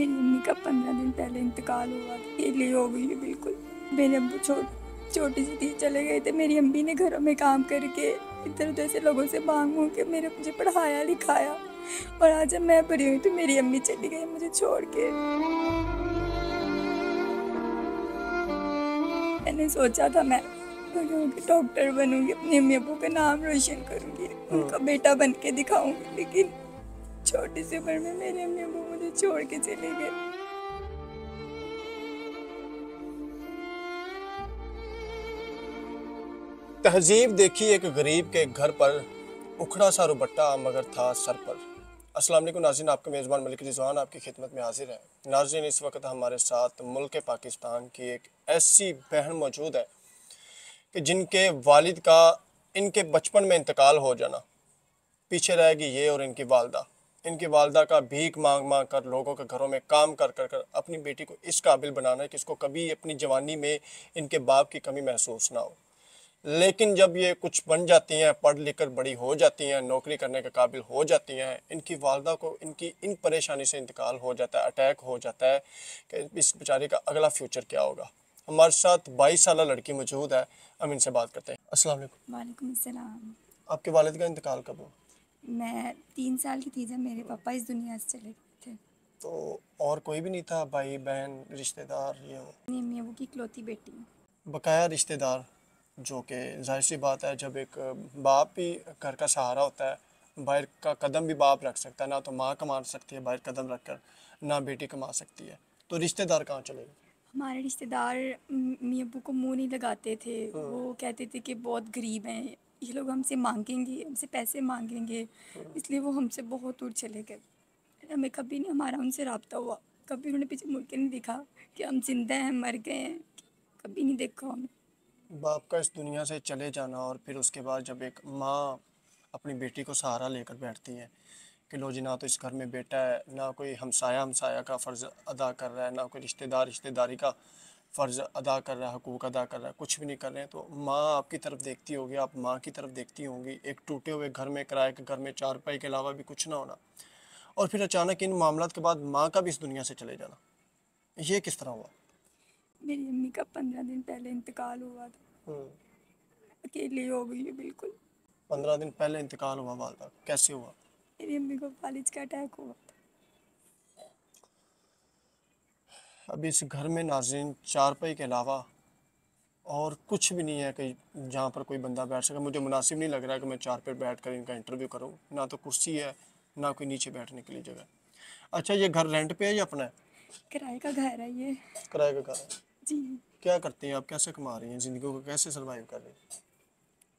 मेरी अम्मी का 15 दिन पहले इंतकाल हुआ था। अकेली हो गई है बिल्कुल। मेरे अब्बू छोटी सी थी, चले गए थे। मेरी अम्मी ने घरों में काम करके इधर उधर से लोगों से मांग के मुझे पढ़ाया लिखाया, और आज जब मैं बड़ी हुई तो मेरी अम्मी चली गई मुझे छोड़ के। मैंने सोचा था मैं बड़ी होकर डॉक्टर बनूंगी, अपनी अम्मी अब्बू का नाम रोशन करूंगी, उनका बेटा बन के दिखाऊंगी, लेकिन छोटी सी उम्र में मेरे अम्मी अब्बू मुझे छोड़ के चले गए। तहजीब देखी एक गरीब के घर पर, उखड़ा सा रुबट्टा मगर था सर पर। अस्सलाम वालेकुम नाज़रीन, आपका मेज़बान मलिक रिजवान आपकी खिदमत में हाजिर है। नाज़रीन, इस वक्त हमारे साथ मुल्क पाकिस्तान की एक ऐसी बहन मौजूद है कि जिनके वालिद का इनके बचपन में इंतकाल हो जाना, पीछे रहेगी ये और इनकी वालदा का भीख मांग मांग कर लोगों के घरों में काम कर कर कर अपनी बेटी को इस काबिल बनाना है कि इसको कभी अपनी जवानी में इनके बाप की कमी महसूस ना हो। लेकिन जब ये कुछ बन जाती हैं, पढ़ लिख कर बड़ी हो जाती हैं, नौकरी करने के काबिल हो जाती हैं, इनकी वालदा को इनकी इन परेशानी से इंतकाल हो जाता है, अटैक हो जाता है कि इस बेचारे का अगला फ्यूचर क्या होगा। हमारे साथ 22 साल लड़की मौजूद है, हम इनसे बात करते हैं। अस्सलाम वालेकुम। वालेकुम अस्सलाम। आपके वालिद का इंतकाल कब हुआ? मैं 3 साल की थी जब मेरे पापा इस दुनिया से चले गए थे। तो और कोई भी नहीं था, भाई बहन रिश्तेदार ये वो? मेरी अम्मी अब्बू की इकलौती बेटी हूँ। बकाया रिश्तेदार, जो कि जाहिर सी बात है, जब एक बाप भी घर का सहारा होता है, बाहर का कदम भी बाप रख सकता है, ना तो माँ कमा सकती है बाहर कदम रख कर, ना बेटी कमा सकती है, तो रिश्तेदार कहाँ चले गए? हमारे रिश्तेदार अम्मी अब्बू को मुंह नहीं लगाते थे। वो कहते थे कि बहुत गरीब हैं ये लोग, हमसे मांगेंगे, हमसे पैसे मांगेंगे, इसलिए वो हमसे बहुत दूर चले गए। हमें कभी नहीं हमारा उनसे रब्ता हुआ, कभी उन्होंने पीछे मुड़ के नहीं देखा कि हम जिंदा हैं मर गए हैं, कभी नहीं देखा हमें। बाप का इस दुनिया से चले जाना, और फिर उसके बाद जब एक माँ अपनी बेटी को सहारा लेकर बैठती है कि लो जी, ना तो इस घर में बेटा है, ना कोई हमसाया हमसाया का फ़र्ज़ अदा कर रहा है, ना कोई रिश्तेदार रिश्तेदारी का फ़र्ज़ अदा कर रहा है, हुकूक अदा कर रहा है, कुछ भी नहीं कर रहे हैं, तो माँ आपकी तरफ देखती होगी, आप माँ की तरफ देखती होंगी। एक टूटे हुए घर में, किराए के घर में, चारपाई के अलावा भी कुछ ना होना, और फिर अचानक इन मामलात के बाद माँ का भी इस दुनिया से चले जाना, ये किस तरह हुआ? मेरी अम्मी का 15 दिन पहले इंतकाल हुआ था। अकेली हो गई है बिल्कुल। 15 दिन पहले इंतकाल हुआ वालदा, कैसे हुआ? मेरी अम्मी को फालिज का अटैक हुआ था। अभी इस घर में नाज़रीन चारपाई के अलावा और कुछ भी नहीं है कि जहाँ पर कोई बंदा बैठ सके। मुझे मुनासिब नहीं लग रहा है कि मैं चार पे बैठ कर इनका इंटरव्यू करूँ, ना तो कुर्सी है, ना कोई नीचे बैठने के लिए जगह। अच्छा, ये घर रेंट पे है या अपना है? किराए का घर है ये। किराए का घर है। जी। क्या करती हैं आप, कैसे कमा रही हैं, ज़िंदगी को कैसे सर्वाइव कर रही हैं?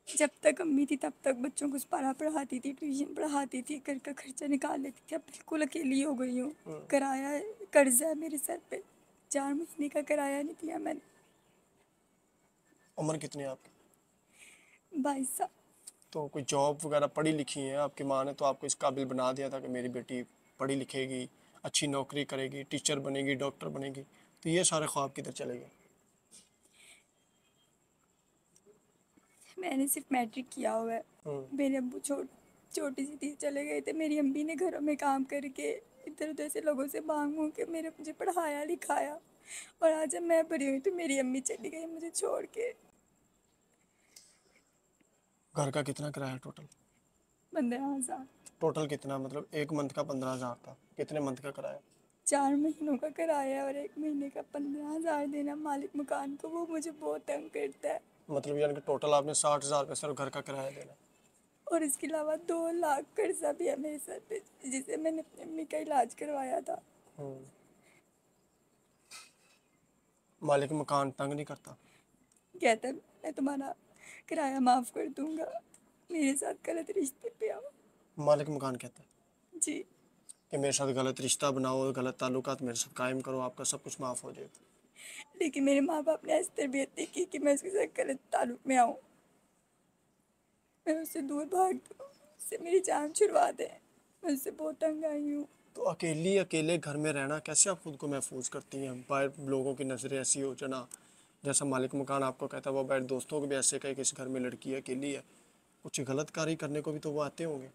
जब तक अम्मी थी तब तक बच्चों को पढ़ा पढ़ाती थी, ट्यूशन पढ़ाती थी, घर का खर्चा निकाल लेती थी। अब बिल्कुल अकेली हो गई हूँ। किराया है, कर्जा है मेरे सर पे। 4 महीने का किराया नहीं दिया मैंने। उम्र कितनी है आपकी? 22 साल। तो कोई जॉब वगैरह, पढ़ी लिखी हैं आपकी माँ ने तो आपको इस काबिल बना दिया था कि मेरी बेटी पढ़ी लिखेगी, अच्छी नौकरी करेगी, टीचर बनेगी, डॉक्टर बनेगी, तो ये सारे ख्वाब किधर चले गए? मैंने सिर्फ मैट्रिक किया हुआ है। मेरे अब्बू छोटी सी थी, चले गए थे। मेरी अम्मी ने घरों में काम करके इधर उधर से लोगों से मांग के मुझे पढ़ाया लिखाया, और आज जब मैं बड़ी हुई तो मेरी अम्मी चली गई मुझे छोड़ के। घर का कितना किराया टोटल? 15,000। टोटल कितना, मतलब एक मंथ का 15,000 था, कितने मंथ का कराया? 4 महीनों का किराया और 1 महीने का 15,000 देना मालिक मकान को, वो मुझे बहुत तंग करता है। मतलब यानी कि टोटल आपने 60,000 रुपये सिर्फ घर का किराया देना? और इसके अलावा 2 लाख कर्जा भी है मेरे सर पे, जिसे मैंने अपनी अम्मी का इलाज करवाया था। मालिक मकान तंग नहीं करता? कहता है मैं तुम्हारा किराया माफ़ कर दूंगा, मेरे साथ गलत रिश्ते पे आओ। मालिक मकान कहता है जी। कि मेरे साथ गलत रिश्ता बनाओ, गलत ताल्लुकात मेरे साथ कायम करो, आपका सब कुछ माफ़ हो जाएगा। लेकिन मेरे माँ बाप ने ऐसी तरबियत नहीं की कि मैं उसके साथ गलत ताल्लुक में आऊँ, मैं उससे दूर भाग दूँ, उससे मेरी जान छुड़वा दें। मैं उससे बहुत तंग आई हूँ। तो अकेली अकेले घर में रहना कैसे आप खुद को महफूज करती हैं? बाहर लोगों की नज़रें ऐसी हो जाना, जैसा मालिक मकान आपको कहता है, वो बाहर दोस्तों को भी ऐसे कहे कि इस घर में लड़की है, अकेली है, कुछ गलत कार्य करने को भी तो वो आते होंगे।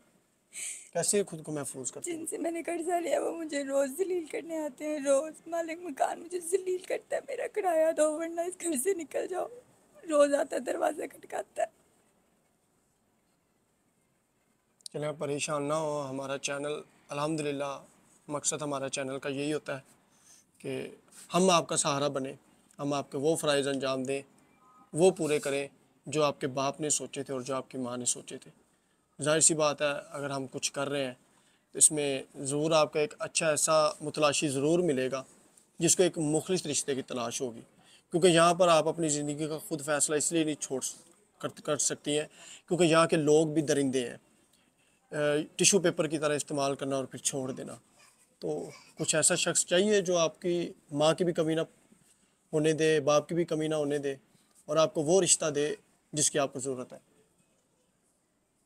कैसे खुद को महफूज करते हैं? जिनसे मैंने कर्जा लिया वो मुझे रोज़ जलील करने आते हैं, रोज़ मालिक मकान मुझे जलील करता है, मेरा किराया दो वरना इस घर से निकल जाओ। रोज़ आता है, दरवाज़ा खटकाता है। चलें, आप परेशान ना हो। हमारा चैनल अल्हम्दुलिल्लाह, मकसद हमारा चैनल का यही होता है कि हम आपका सहारा बने, हम आपके वो फ़राइज़ अंजाम दें, वो पूरे करें जो आपके बाप ने सोचे थे और जो आपकी माँ ने सोचे थे। ज़ाहिर सी बात है, अगर हम कुछ कर रहे हैं तो इसमें ज़रूर आपका एक अच्छा ऐसा मुतलाशी ज़रूर मिलेगा जिसको एक मुखलिस रिश्ते की तलाश होगी, क्योंकि यहाँ पर आप अपनी ज़िंदगी का खुद फ़ैसला इसलिए नहीं कर सकती हैं क्योंकि यहाँ के लोग भी दरिंदे हैं। टिशू पेपर की तरह इस्तेमाल करना और फिर छोड़ देना। तो कुछ ऐसा शख्स चाहिए जो आपकी माँ की भी कमी ना होने दे, बाप की भी कमी ना होने दे और आपको वो रिश्ता दे जिसकी आपको ज़रूरत है।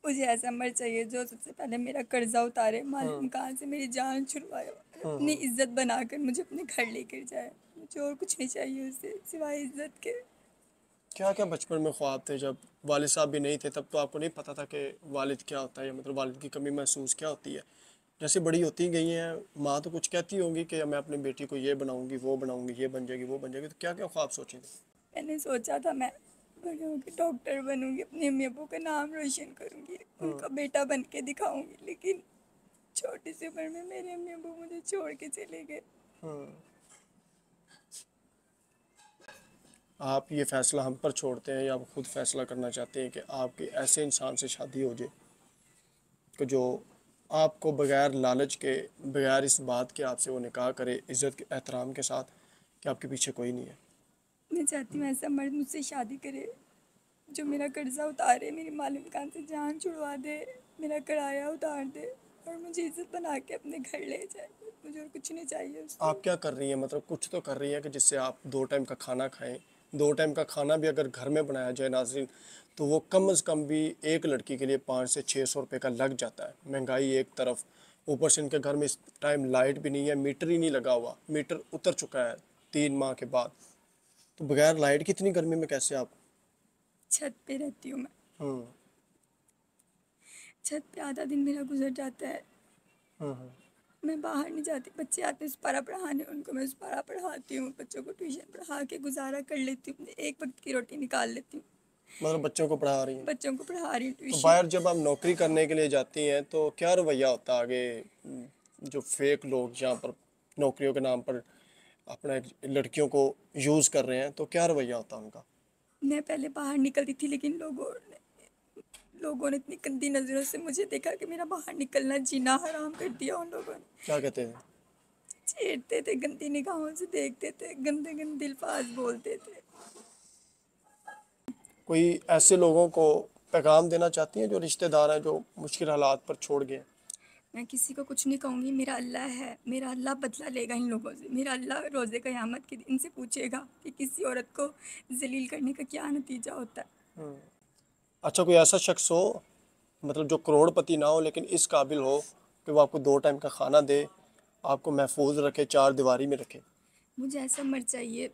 मुझे ऐसा मर्द चाहिए जो सबसे पहले मेरा कर्जा उतारे, मालिक मकान से मेरी जान छुड़वाए और अपनी इज्जत बनाकर मुझे अपने घर लेकर जाए। मुझे और कुछ नहीं चाहिए उससे सिवाय इज्जत के। क्या क्या बचपन में ख्वाब थे जब वालिद साहब भी नहीं थे? तब तो आपको नहीं पता था कि वालिद क्या होता है, या मतलब वालिद की कमी महसूस क्या होती है। जैसे बड़ी होती गई हैं, माँ तो कुछ कहती होंगी कि मैं अपनी बेटी को ये बनाऊंगी, वो बनाऊंगी, ये बन जाएगी, वो बन जाएगी। तो क्या क्या ख्वाब सोचे थे? मैंने सोचा था मैं बड़े होकर डॉक्टर बनूंगी, अपने अम्मी अब्बू का नाम रोशन करूंगी, उनका बेटा बन के दिखाऊंगी, लेकिन छोटी सी उम्र में मेरे अम्मी अब्बू मुझे छोड़ के चले गए। आप ये फ़ैसला हम पर छोड़ते हैं या आप खुद फ़ैसला करना चाहते हैं कि आपकी ऐसे इंसान से शादी हो जाए कि जो आपको बग़ैर लालच के, बग़ैर इस बात के आपसे वो निकाह करे, इज़्ज़त के एहतराम के साथ, कि आपके पीछे कोई नहीं है? मैं चाहती हूँ ऐसा मर्द मुझसे शादी करे जो मेरा कर्जा उतारे, मेरी मालिक मकान से जान छुड़वा दे, मेरा किराया उतार दे और मुझे इज्जत बना के अपने घर ले जाए। मुझे और कुछ नहीं चाहिए उससे। आप क्या कर रही हैं? मतलब कुछ तो कर रही हैं कि जिससे आप 2 टाइम का खाना खाएं। 2 टाइम का खाना भी अगर घर में बनाया जाए नाज़रीन, तो वो कम से कम भी एक लड़की के लिए 500 से 600 रुपये का लग जाता है। महंगाई एक तरफ, ऊपर से इनके घर में इस टाइम लाइट भी नहीं है, मीटर ही नहीं लगा हुआ, मीटर उतर चुका है 3 माह के बाद। तो बगैर लाइट की इतनी गर्मी में कैसे आप? छत पे रहती हूँ मैं। हम्म छत पे आधा दिन मेरा गुजर जाता है। मैं बाहर नहीं जाती, बच्चे आते हैं सुपारा पढ़ाने, उनको मैं सुपारा पढ़ाती हूँ, बच्चों को ट्यूशन पढ़ा के गुजारा कर लेती हूँ, एक वक्त की रोटी निकाल लेती हूँ। मतलब बच्चों को पढ़ा रही हैं? बच्चों को पढ़ा रही हूँ तो ट्यूशन। बाहर जब आप नौकरी करने के लिए जाती हैं तो क्या रवैया होता है आगे? जो फेक लोग यहाँ पर नौकरियों के नाम पर अपने लड़कियों को यूज़ कर रहे हैं, तो क्या रवैया होता है उनका? मैं पहले बाहर निकलती थी, लेकिन लोगों ने इतनी गंदी नज़रों से मुझे देखा कि मेरा बाहर निकलना जीना हराम कर दिया उन लोगों ने। क्या कहते हैं? छेड़ते थे, गंदी निगाहों से देखते थे, गंदे गंदे अल्फाज बोलते थे। कोई ऐसे लोगों को पैगाम देना चाहती हैं जो रिश्तेदार हैं, जो मुश्किल हालात पर छोड़ गए? मैं किसी को कुछ नहीं कहूँगी, मेरा अल्लाह है, मेरा अल्लाह बदला लेगा इन लोगों से। मेरा अल्लाह रोज़े क़यामत के दिन से पूछेगा कि किसी औरत को जलील करने का क्या नतीजा होता है। अच्छा, कोई ऐसा शख्स हो, मतलब जो करोड़पति ना हो लेकिन इस काबिल हो कि वो आपको 2 टाइम का खाना दे, आपको महफूज रखे, 4 दीवारी में रखे? मुझे ऐसा मर्द चाहिए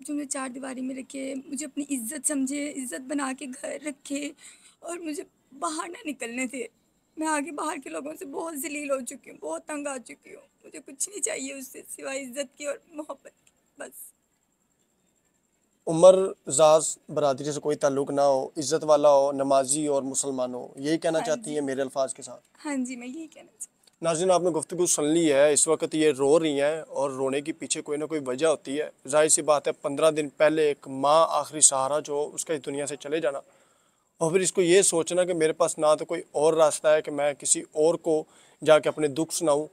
जो मुझे चार दीवारी में रखे, मुझे अपनी इज्जत समझे, इज्जत बना के घर रखे और मुझे बाहर ना निकलने दे। मैं आगे बाहर के लोगों से बहुत जलील हो चुकी हूँ, बहुत तंग आ चुकी हूँ। मुझे कुछ नहीं चाहिए उससे सिवाय इज्जत की और मोहब्बत की, बस। उम्र ज़ाज़ बरादरी से कोई ताल्लुक़ ना हो, इज़्ज़त वाला हो, नमाजी और मुसलमान हो, यही कहना हाँ चाहती जी, हैं मेरे अल्फाज के साथ? हाँ जी, मैं यही कहना चाहती नाज़रीन, आपने गुफ्तगू सुन ली है। इस वक्त ये रो रही हैं और रोने के पीछे कोई ना कोई वजह होती है। जाहिर सी बात है, 15 दिन पहले एक माँ आखिरी सहारा जो उसका इस दुनिया से चले जाना, और फिर इसको ये सोचना कि मेरे पास ना तो कोई और रास्ता है कि मैं किसी और को जाके अपने दुख सुनाऊँ।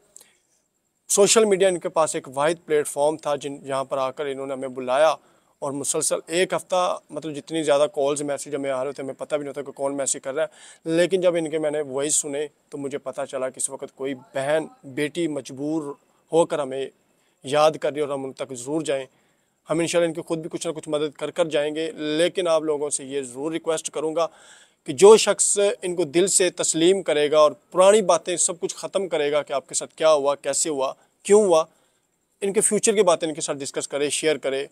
सोशल मीडिया इनके पास एक वाहिद प्लेटफॉर्म था जिन जहाँ पर आकर इन्होंने हमें बुलाया, और मुसलसल एक हफ़्ता, मतलब जितनी ज़्यादा कॉल्स मैसेज हमें आ रहे थे, हमें पता भी नहीं होता कि कौन मैसेज कर रहा है। लेकिन जब इनके मैंने वॉइस सुने तो मुझे पता चला कि इस वक्त कोई बहन बेटी मजबूर होकर हमें याद कर रही है और हम उन तक ज़रूर जाएँ। हम इंशाल्लाह इनकी खुद भी कुछ ना कुछ मदद कर जाएंगे। लेकिन आप लोगों से ये ज़रूर रिक्वेस्ट करूँगा कि जो शख्स इनको दिल से तस्लीम करेगा और पुरानी बातें सब कुछ ख़त्म करेगा कि आपके साथ क्या हुआ, कैसे हुआ, क्यों हुआ, इनके फ्यूचर की बातें इनके साथ डिस्कस करे, शेयर करे।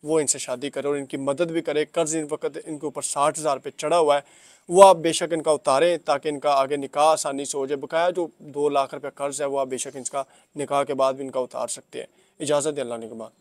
वो इनसे शादी करे और इनकी मदद भी करे। कर्ज़ इन वक्त इनके ऊपर 60,000 पे चढ़ा हुआ है, वो आप बेशक इनका उतारें ताकि इनका आगे निकाह आसानी से हो जाए। बकाया जो 2 लाख रुपये कर्ज़ है वो आप बेशक इनका निकाह के बाद भी इनका उतार सकते हैं। इजाज़त दें, अल्लाह निगहबान।